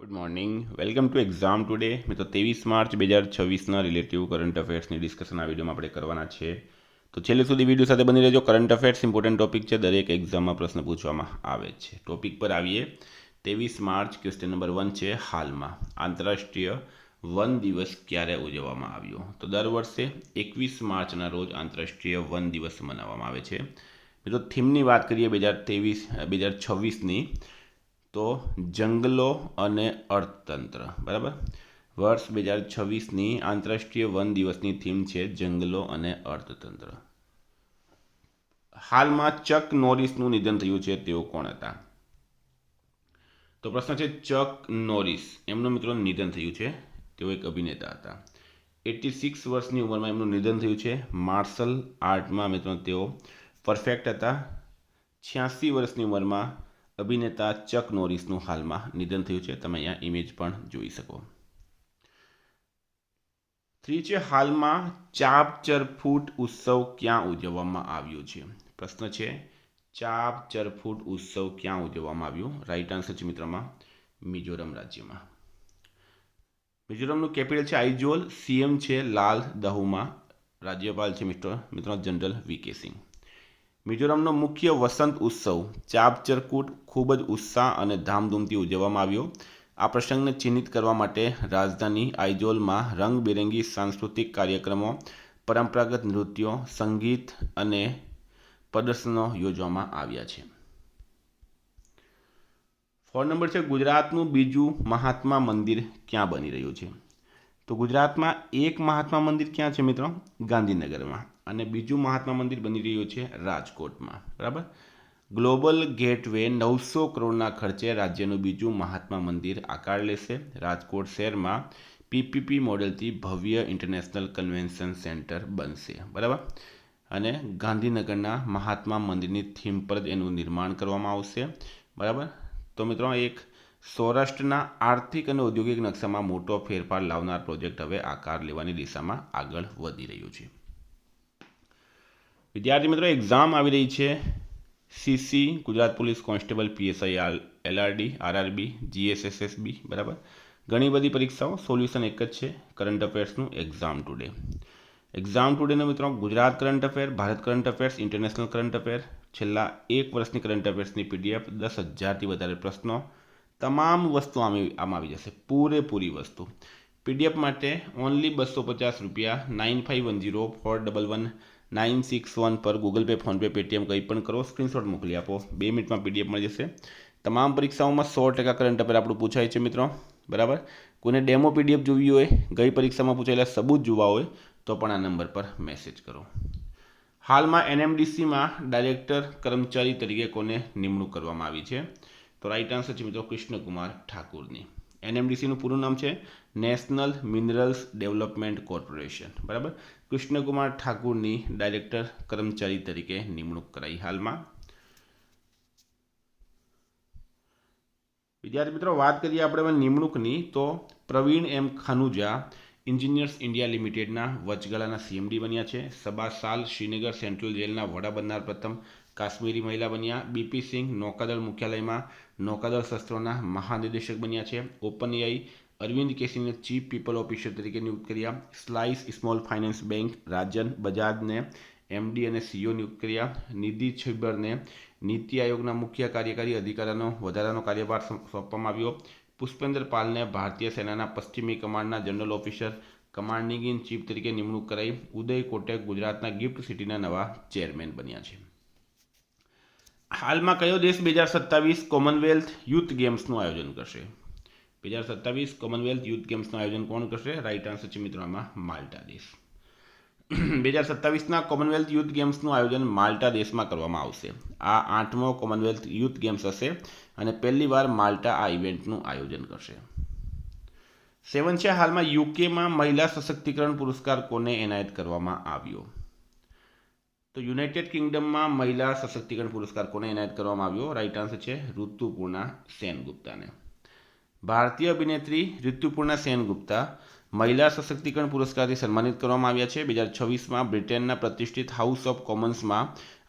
Good morning, welcome to exam today. મિત્રો 23 March 2026ના relative current અફેર્સની discussion આ વિડીયોમાં આપણે કરવાના છે. તો છેલ્લે સુધી વિડીયો સાથે બની રહેજો. કરંટ અફેર્સ ઇમ્પોર્ટન્ટ ટોપિક છે, દરેક એક્ઝામમાં પ્રશ્ન પૂછવામાં આવે છે. ટોપિક પર આવીએ. 23 માર્ચ ક્વેશ્ચન નંબર 1 છે, હાલમાં આંતરરાષ્ટ્રીય વન દિવસ ક્યારે ઉજવવામાં આવ્યો? તો દર વર્ષે 21 માર્ચના રોજ આંતરરાષ્ટ્રીય વન દિવસ મનાવવામાં આવે છે. મિત્રો થીમની વાત કરીએ 2026ની, તો જંગલો અને અર્થતંત્ર. બરાબર, વર્ષ 2026ની આંતરરાષ્ટ્રીય વન દિવસની થીમ છે જંગલો અને અર્થતંત્ર. હાલમાં ચક નોરિસનું નિધન થયું છે, તેઓ કોણ હતા? તો પ્રશ્ન છે ચક નોરિસ, એમનું મિત્રો નિધન થયું છે. તેઓ એક અભિનેતા હતા. 86 વર્ષની ઉંમરમાં એમનું નિધન થયું છે. માર્શલ આર્ટમાં મિત્રો તેઓ પરફેક્ટ હતા. 86 વર્ષની ઉંમરમાં અભિનેતા ચક નોરિસનું હાલમાં નિધન થયું છે. તમે અહીંયા ઇમેજ પણ જોઈ શકો. 3 છે, હાલમાં ચાપચરફૂટ ઉત્સવ ક્યાં ઉજવવામાં આવ્યો છે? પ્રશ્ન છે ચાપચરફૂટ ઉત્સવ ક્યાં ઉજવવામાં આવ્યો? રાઈટ આન્સર છે મિત્રોમાં મિઝોરમ રાજ્યમાં. મિઝોરમનું કેપિટલ છે આઇઝોલ. સીએમ છે લાલ દહુમા. રાજ્યપાલ છે મિત્રો જનરલ વીકે સિંહ. મિઝોરમનો મુખ્ય વસંત ઉત્સવ ચાપચરફૂટ ખૂબ જ ઉત્સાહ અને ધામધૂમથી ઉજવવામાં આવ્યો. આ પ્રસંગને ચિહ્નિત કરવા માટે રાજધાની આઇઝોલમાં રંગબેરંગી સાંસ્કૃતિક કાર્યક્રમો, પરંપરાગત નૃત્યો, સંગીત અને પ્રદર્શનો યોજવામાં આવ્યા છે. 4 નંબર છે, ગુજરાતનું બીજું મહાત્મા મંદિર ક્યાં બની રહ્યું છે? તો ગુજરાતમાં એક મહાત્મા મંદિર ક્યાં છે મિત્રો? ગાંધીનગરમાં. અને બીજું મહાત્મા મંદિર બની રહ્યું છે રાજકોટમાં. બરાબર, ગ્લોબલ ગેટવે 900 કરોડના ખર્ચે રાજ્યનું બીજું મહાત્મા મંદિર આકાર લેશે. રાજકોટ શહેરમાં પીપીપી મોડેલથી ભવ્ય ઇન્ટરનેશનલ કન્વેન્શન સેન્ટર બનશે. બરાબર, અને ગાંધીનગરના મહાત્મા મંદિરની થીમ પર જ એનું નિર્માણ કરવામાં આવશે. બરાબર, તો મિત્રો એક સૌરાષ્ટ્રના આર્થિક અને ઔદ્યોગિક નકશામાં મોટો ફેરફાર લાવનાર પ્રોજેક્ટ હવે આકાર લેવાની દિશામાં આગળ વધી રહ્યું છે. વિદ્યાર્થી મિત્રો, એક્ઝામ આવી રહી છે. CC, Gujarat police constable, PSI, LRD, RRB, GSSSB. બરાબર, ઘણી બધી પરીક્ષાઓ. સોલ્યુશન એક જ છે, કરંટ અફેર્સનું એક્ઝામ ટુડે. એક્ઝામ ટુડેનો મિત્રો Gujarat current affair, Bharat current affairs, international current affair, છેલ્લા એક વર્ષની કરંટ અફેર્સની પીડીએફ, 10,000થી વધારે પ્રશ્નો, તમામ વસ્તુ આમાં આવી જશે, પૂરેપૂરી વસ્તુ. પીડીએફ માટે ઓનલી 250 રૂપિયા. 9510411961 પર ગૂગલ પે, ફોનપે, પેટીએમ કંઈ પણ કરો, સ્ક્રીનશોટ મોકલી આપો. 2 મિનિટમાં પીડીએફ મળી જશે. તમામ પરીક્ષાઓમાં 100% કરંટ અફેર આપણું પૂછાય છે મિત્રો. બરાબર, કોઈને ડેમો પીડીએફ જોવી હોય, ગઈ પરીક્ષામાં પૂછાયેલા સબૂત જોવા હોય, તો પણ આ નંબર પર મેસેજ કરો. હાલમાં એનએમડીસીમાં ડાયરેક્ટર કર્મચારી તરીકે કોને નિમણૂક કરવામાં આવી છે? તો રાઈટ આન્સર છે મિત્રો કૃષ્ણકુમાર ઠાકુરની. એનએમડીસીનું પૂરું નામ છે નેશનલ મિનરલ્સ ડેવલપમેન્ટ કોર્પોરેશન. બરાબર, કૃષ્ણકુમાર ઠાકુરની ડાયરેક્ટર કર્મચારી તરીકે નિમણૂક કરાઈ હાલમાં. વિદ્યાર્થી મિત્રો, વાત કરીએ આપણે નિમણૂકની, તો પ્રવીણ એમ ખાનુજા એન્જિનિયર્સ ઇન્ડિયા લિમિટેડના વચગાળાના સીએમડી બન્યા છે. સબા સાલ શ્રીનગર સેન્ટ્રલ જેલના વડા બનનાર પ્રથમ કાશ્મીરી મહિલા બન્યા. બીપી સિંહ નૌકાદળ મુખ્યાલયમાં નૌકાદળ શસ્ત્રોના મહાનિદેશક બન્યા છે. ઓપનએઆઈ અરવિંદ કેસીને ચીફ પીપલ ઓફિસર તરીકે નિયુક્ત કર્યા. Slice small finance bank Rajan બજાજને એમડી અને સીઈઓ નિયુક્ત કર્યા. નિધિ છિબ્બરને નીતિ આયોગના મુખ્ય કાર્યકારી અધિકારીનો વધારાનો કાર્યભાર સોંપવામાં આવ્યો. પુષ્પેન્દ્ર પાલને ભારતીય સેનાના પશ્ચિમી કમાન્ડના general officer commanding in chief તરીકે નિમણૂક કરાઈ. ઉદય કોટક ગુજરાતના ગિફ્ટ સિટીના નવા ચેરમેન બન્યા છે. હાલમાં કયો દેશ 2027 કોમનવેલ્થ યુથ ગેમ્સનું આયોજન કરશે? 2027 કોમનવેલ્થ યુથ ગેમ્સનું આયોજન કોણ કરશે? રાઈટ આન્સર છે મિત્રો આમાં માલ્ટા દેશ. 2027ના કોમનવેલ્થ યુથ ગેમ્સનું આયોજન માલ્ટા દેશમાં કરવામાં આવશે. આ 8મો કોમનવેલ્થ યુથ ગેમ્સ હશે અને પહેલીવાર માલ્ટા આ ઇવેન્ટનું આયોજન કરશે. 7 છે, હાલમાં યુકેમાં મહિલા સશક્તિકરણ પુરસ્કાર કોને એનાયત કરવામાં આવ્યો? તો યુનાઇટેડ કિંગડમમાં મહિલા સશક્તિકરણ પુરસ્કાર કોને એનાયત કરવામાં આવ્યો? રાઈટ આન્સર છે ઋતુપૂર્ણા સેનગુપ્તાને. ભારતીય અભિનેત્રી ઋતુપૂર્ણા સેનગુપ્તા મહિલા સશક્તિકરણ પુરસ્કારથી સન્માનિત કરવામાં આવ્યા છે. 2026માં બ્રિટનના પ્રતિષ્ઠિત હાઉસ ઓફ કોમન્સમાં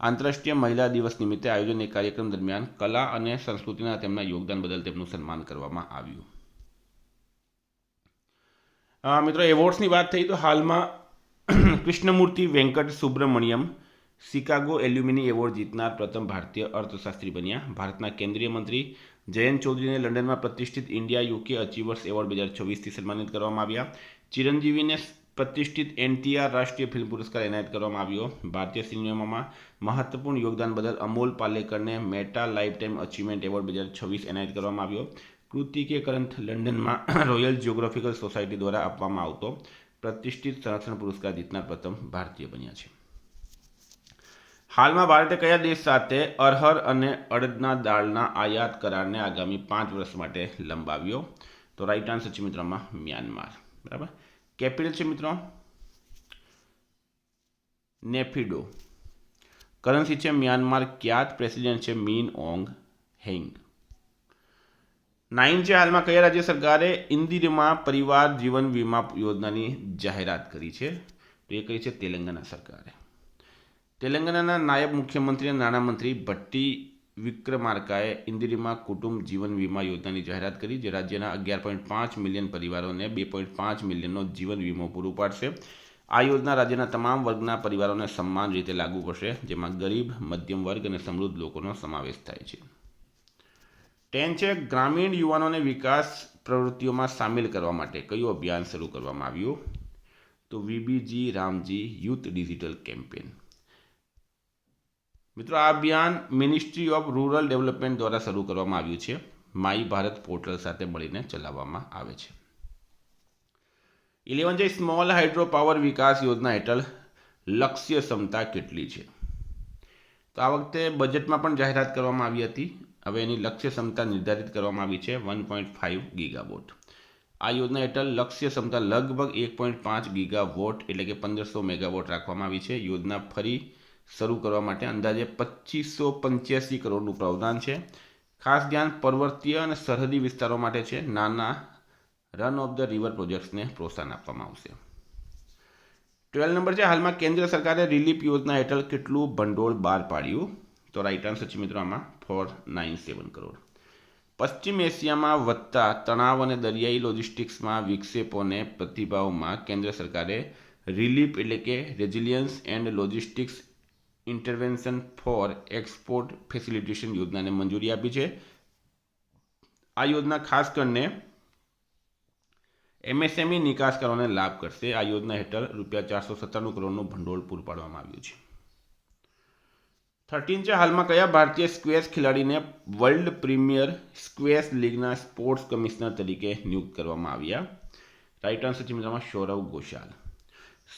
આંતરરાષ્ટ્રીય મહિલા દિવસ નિમિત્તે આયોજન એક કાર્યક્રમ દરમિયાન કલા અને સંસ્કૃતિના તેમના યોગદાન બદલ તેમનું સન્માન કરવામાં આવ્યું. મિત્રો એવોર્ડ્સની વાત થઈ તો હાલમાં Krishnamurthy Venkat Subramanyam Chicago alumni award જીતનાર પ્રથમ ભારતીય અર્થશાસ્ત્રી બન્યા. ભારતના કેન્દ્રીય મંત્રી જયંત ચૌધરીને લંડનમાં પ્રતિષ્ઠિત ઇન્ડિયા યુકે અચીવર્સ એવોર્ડ 2026થી સન્માનિત કરવામાં આવ્યા. ચિરંજીવીને પ્રતિષ્ઠિત NTR રાષ્ટ્રીય ફિલ્મ પુરસ્કાર એનાયત કરવામાં આવ્યો. ભારતીય સિનેમામાં મહત્વપૂર્ણ યોગદાન બદલ અમોલ પાલેકરને મેટા લાઇફટાઇમ અચીવમેન્ટ એવોર્ડ 2026 એનાયત કરવામાં આવ્યો. કૃતિ કે ગ્રંથ લંડનમાં રોયલ જિયોગ્રાફિકલ સોસાયટી દ્વારા આપવામાં આવતો પ્રતિષ્ઠિત સંરક્ષણ પુરસ્કાર જીતનાર પ્રથમ ભારતીય બન્યા છે. હાલમાં ભારતે કયા દેશ સાથે અરહર અને અડદના દાળના આયાત કરારને આગામી 5 વર્ષ માટે લંબાવ્યો? તો રાઈટ આન્સર છે મિત્રોમાં મ્યાનમાર. બરાબર. કેપિટલ છે મિત્રો નેફિડો. કરન્સી છે મ્યાનમાર ક્યાત. પ્રેસિડેન્ટ છે મીન ઓંગ હેંગ. 9 છે હાલમાં કયા રાજ્ય સરકારે ઇન્દિરમા પરિવાર જીવન વીમા યોજનાની જાહેરાત કરી છે? તો એ કરી છે તેલંગાણા સરકારે. તેલંગાણાના નાયબ મુખ્યમંત્રી અને નાણામંત્રી ભટ્ટી વિક્રમાર્કાએ ઇન્દિરમા કુટુંબ જીવન વીમા યોજનાની જાહેરાત કરી, જે રાજ્યના 11.5 મિલિયન પરિવારોને 2.5 મિલિયનનો જીવન વીમો પૂરું પાડશે. આ યોજના રાજ્યના તમામ વર્ગના પરિવારોને સમાન રીતે લાગુ પડશે, જેમાં ગરીબ, મધ્યમ વર્ગ અને સમૃદ્ધ લોકોનો સમાવેશ થાય છે. 10 છે ગ્રામીણ યુવાનોને વિકાસ પ્રવૃત્તિઓમાં સામેલ કરવા માટે કયું અભિયાન શરૂ કરવામાં આવ્યું? તો VBG Ramji youth digital campaign. મિત્રો આ અભિયાન મિનિસ્ટ્રી ઓફ રૂરલ ડેવલપમેન્ટ દ્વારા શરૂ કરવામાં આવ્યું છે. માય ભારત પોર્ટલ સાથે મળીને ચલાવવામાં આવે છે. 11 છે સ્મોલ હાઇડ્રો પાવર વિકાસ યોજના હેઠળ લક્ષ્ય ક્ષમતા કેટલી છે? તો આ વખતે બજેટમાં પણ જાહેરાત કરવામાં આવી હતી. હવે એની લક્ષ્ય ક્ષમતા નિર્ધારિત કરવામાં આવી છે 1.5 ગીગાવોટ. આ યોજના હેઠળ લક્ષ્ય ક્ષમતા લગભગ 1.5 ગીગાવોટ એટલે કે 1500 મેગાવોટ રાખવામાં આવી છે. યોજના ફરી શરૂ કરવા માટે અંદાજે 2585 કરોડનું પ્રાવધાન છે. ખાસ ધ્યાન પર્વતીય અને સરહદી વિસ્તારો માટે છે. નાના રન ઓફ ધ રિવર પ્રોજેક્ટ્સને પ્રોત્સાહન આપવામાં આવશે. 12 નંબર છે હાલમાં કેન્દ્ર સરકારે રિલીફ યોજના હેઠળ કેટલું ભંડોળ બહાર પાડ્યું? તો રાઈટ આન્સર છે મિત્રો આમાં 497 કરોડ. પશ્ચિમ એશિયામાં વધતા તણાવ અને દરિયાઈ લોજિસ્ટિક્સમાં વિક્ષેપોને પ્રતિભાવમાં કેન્દ્ર સરકારે રિલીફ એટલે કે resilience and logistics intervention for export facilitation યોજનાને મંજૂરી આપી છે. આ યોજના ખાસ કરીને MSME નિકાસકારોને લાભ કરશે. આ યોજના હેઠળ ₹497 કરોડનું ભંડોળ પૂરું પાડવામાં આવ્યું છે. 13 છે હાલમાં કયા ભારતીય સ્ક્વેશ ખેલાડીને વર્લ્ડ પ્રીમિયર સ્ક્વેશ લીગના સ્પોર્ટ્સ કમિશનર તરીકે નિયુક્ત કરવામાં આવ્યા? રાઈટ આન્સર છે મિત્રોમાં સૌરવ ઘોષાલ.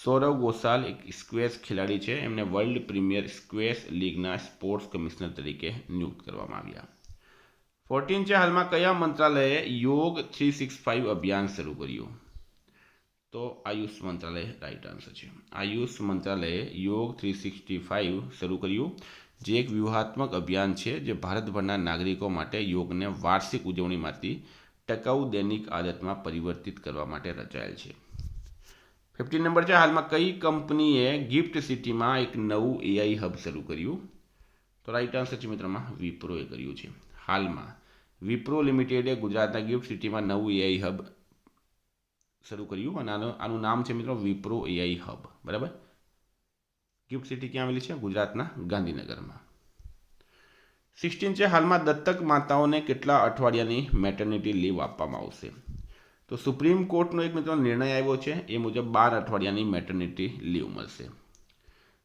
સૌરવ ઘોષાલ એક સ્ક્વેશ ખેલાડી છે. એમને વર્લ્ડ પ્રીમિયર સ્ક્વેશ લીગના સ્પોર્ટ્સ કમિશનર તરીકે નિયુક્ત કરવામાં આવ્યા. 14 છે હાલમાં કયા મંત્રાલયે યોગ 365 અભિયાન શરૂ કર્યું? તો આયુષ મંત્રાલય રાઈટ આન્સર છે. આયુષ મંત્રાલયે યોગ 365 શરૂ કર્યું, જે એક વ્યૂહાત્મક અભિયાન છે જે ભારતભરના નાગરિકો માટે યોગને વાર્ષિક ઉજવણીમાંથી ટકાઉ દૈનિક આદતમાં પરિવર્તિત કરવા માટે રચાયેલ છે. 15 નંબર છે હાલમાં કઈ કંપનીએ ગિફ્ટ સિટીમાં એક નવું AI હબ શરૂ કર્યું? તો રાઈટ આન્સર છે મિત્રોમાં વિપ્રોએ કર્યું છે. હાલમાં વિપ્રો લિમિટેડે ગુજરાતના ગિફ્ટ સિટીમાં નવું AI હબ શરૂ કર્યું અને આનું નામ છે મિત્રો વિપ્રો AI હબ. બરાબર. ગિફ્ટ સિટી ક્યાં આવેલી છે? ગુજરાતના ગાંધીનગરમાં. 16 છે હાલમાં દત્તક માતાઓને કેટલા અઠવાડિયાની મેટર્નિટી લીવ આપવામાં આવશે? તો સુપ્રીમ કોર્ટનો એક મિત્રો નિર્ણય આવ્યો છે. એ મુજબ 12 અઠવાડિયાની મેટર્નિટી લીવ મળશે.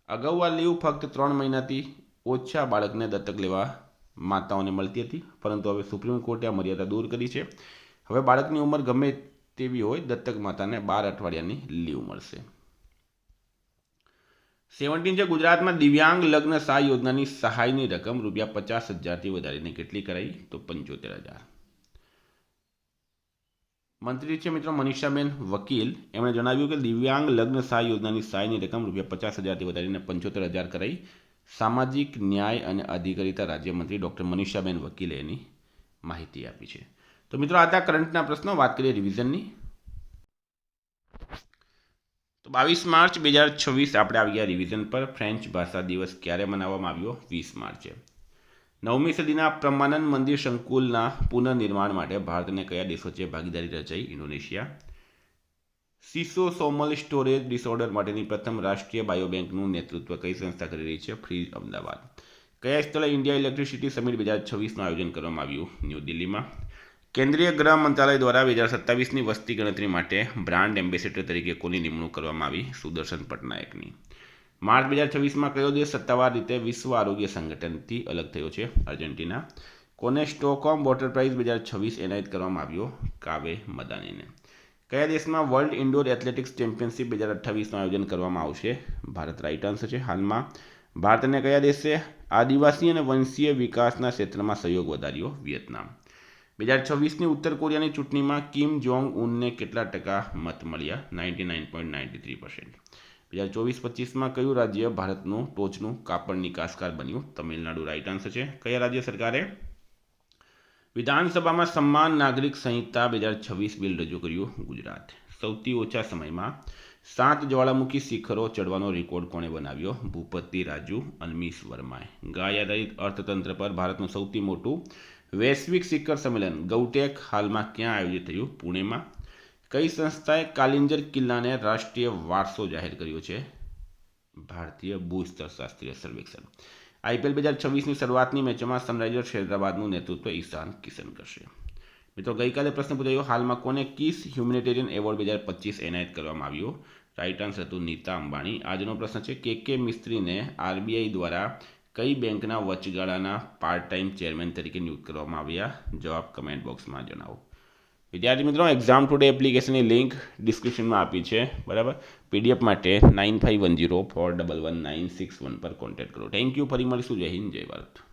અગાઉ આ લીવ ફક્ત 3 મહિનાથી ઓછા બાળકને દત્તક લેવા માતાઓને મળતી હતી, પરંતુ હવે સુપ્રીમ કોર્ટે આ મર્યાદા દૂર કરી છે. હવે બાળકની ઉંમર ગમે તેવી હોય, દત્તક માતાને 12 અઠવાડિયાની લીવ મળશે. 17 છે ગુજરાતમાં દિવ્યાંગ લગ્ન સહાય યોજનાની સહાયની રકમ ₹50,000થી વધારીને કેટલી કરાઈ? તો 75,000. મંત્રી છે મિત્રો મનીષાબેન વકીલ. એમણે જણાવ્યું કે દિવ્યાંગ લગ્ન સહાય યોજનાની સહાયની રકમ ₹50,000થી વધારીને 75,000 કરાઈ. સામાજિક ન્યાય અને અધિકારિતા રાજ્યમંત્રી ડૉક્ટર મનીષાબેન વકીલે એની માહિતી આપી છે. તો મિત્રો આ હતા કરંટના પ્રશ્નો. વાત કરીએ રિવિઝનની. તો 22 માર્ચ 2026 આપણે આવી ગયા રિવિઝન પર. ફ્રેન્ચ ભાષા દિવસ ક્યારે મનાવવામાં આવ્યો? 20 માર્ચે. 9મી સદીના બ્રહ્માનંદ મંદિર સંકુલના પુનઃનિર્માણ માટે ભારત અને કયા દેશો વચ્ચે ભાગીદારી રચાઈ? ઇન્ડોનેશિયા. સિસોસોમલ સ્ટોરેજ ડિસઓર્ડર માટેની પ્રથમ રાષ્ટ્રીય બાયોબેંકનું નેતૃત્વ કઈ સંસ્થા કરી રહી છે? ફ્રી અમદાવાદ. કયા સ્થળે ઇન્ડિયા ઇલેક્ટ્રિસિટી સમિટ 2026નું આયોજન કરવામાં આવ્યું? ન્યૂ દિલ્હીમાં. કેન્દ્રીય ગૃહ મંત્રાલય દ્વારા 2027ની વસ્તી ગણતરી માટે બ્રાન્ડ એમ્બેસેડર તરીકે કોની નિમણૂક કરવામાં આવી? સુદર્શન પટનાયકની. માર્ચ 2026માં કયો દેશ સત્તાવાર રીતે વિશ્વ આરોગ્ય સંગઠનથી અલગ થયો છે? અર્જેન્ટિના. કોને સ્ટોકહોમ વોટર પ્રાઇઝ 2026 એનાયત કરવામાં આવ્યો? કાવે મદાનીને. કયા દેશમાં વર્લ્ડ ઇન્ડોર એથ્લેટિક્સ ચેમ્પિયનશિપ 2028નું આયોજન કરવામાં આવશે? ભારત. રાઇટ આન્સર છે. હાલમાં ભારત અને કયા દેશે આદિવાસી અને વંશીય વિકાસના ક્ષેત્રમાં સહયોગ વધાર્યો? વિયેતનામ. 2026ની ઉત્તર કોરિયાની ચૂંટણીમાં કિમ જોંગ ઉનને કેટલા ટકા મત મળ્યા? 99.93%. 2024-25માં કયું રાજ્ય ભારતનું ટોચનું કાપડ નિકાસકાર બન્યું? તમિલનાડુ. રાઇટ આન્સર છે. કયા રાજ્ય સરકારે વિધાનસભામાં સમાન નાગરિક સંહિતા 2026 બિલ રજૂ કર્યું? ગુજરાત. સૌથી ઓછા સમયમાં 7 જ્વાળામુખી શિખરો ચડવાનો રેકોર્ડ કોણે બનાવ્યો? ભૂપતિ રાજુ અનમીશ વર્માએ. ગાય આધારિત અર્થતંત્ર પર ભારતનું સૌથી મોટું વૈશ્વિક શિખર સંમેલન ગૌટેક હાલમાં ક્યાં આયોજિત થયું? પુણેમાં. કઈ સંસ્થાએ કાલિંજર કિલ્લાને રાષ્ટ્રીય વારસો જાહેર કર્યો છે? ભારતીય ભૂસ્તરશાસ્ત્રીય સર્વેક્ષણ. આઈપીએલ 2026ની શરૂઆતની મેચોમાં સનરાઇઝર્સ હૈદરાબાદનું નેતૃત્વ ઈશાન કિશન કરશે. મિત્રો, ગઈકાલે પ્રશ્ન પૂછાયો, હાલમાં કોને કિસ હ્યુમેનિટેરિયન એવોર્ડ 2025 એનાયત કરવામાં આવ્યો? રાઇટ આન્સર હતું નીતા અંબાણી. આજનો પ્રશ્ન છે કે મિસ્ત્રીને આરબીઆઈ દ્વારા કઈ બેંકના વચગાળાના પાર્ટ ટાઈમ ચેરમેન તરીકે નિયુક્ત કરવામાં આવ્યા? જવાબ કમેન્ટ બોક્સમાં જણાવો. વિદ્યાર્થી મિત્રો, એક્ઝામ ટુડે એપ્લિકેશનની લિંક ડિસ્ક્રિપ્શનમાં આપી છે, બરાબર. પીડીએફ માટે 9510411961 પર કોન્ટેક્ટ કરો. Thank you. ફરી મળીશું. જય હિન્દ, જય ભારત.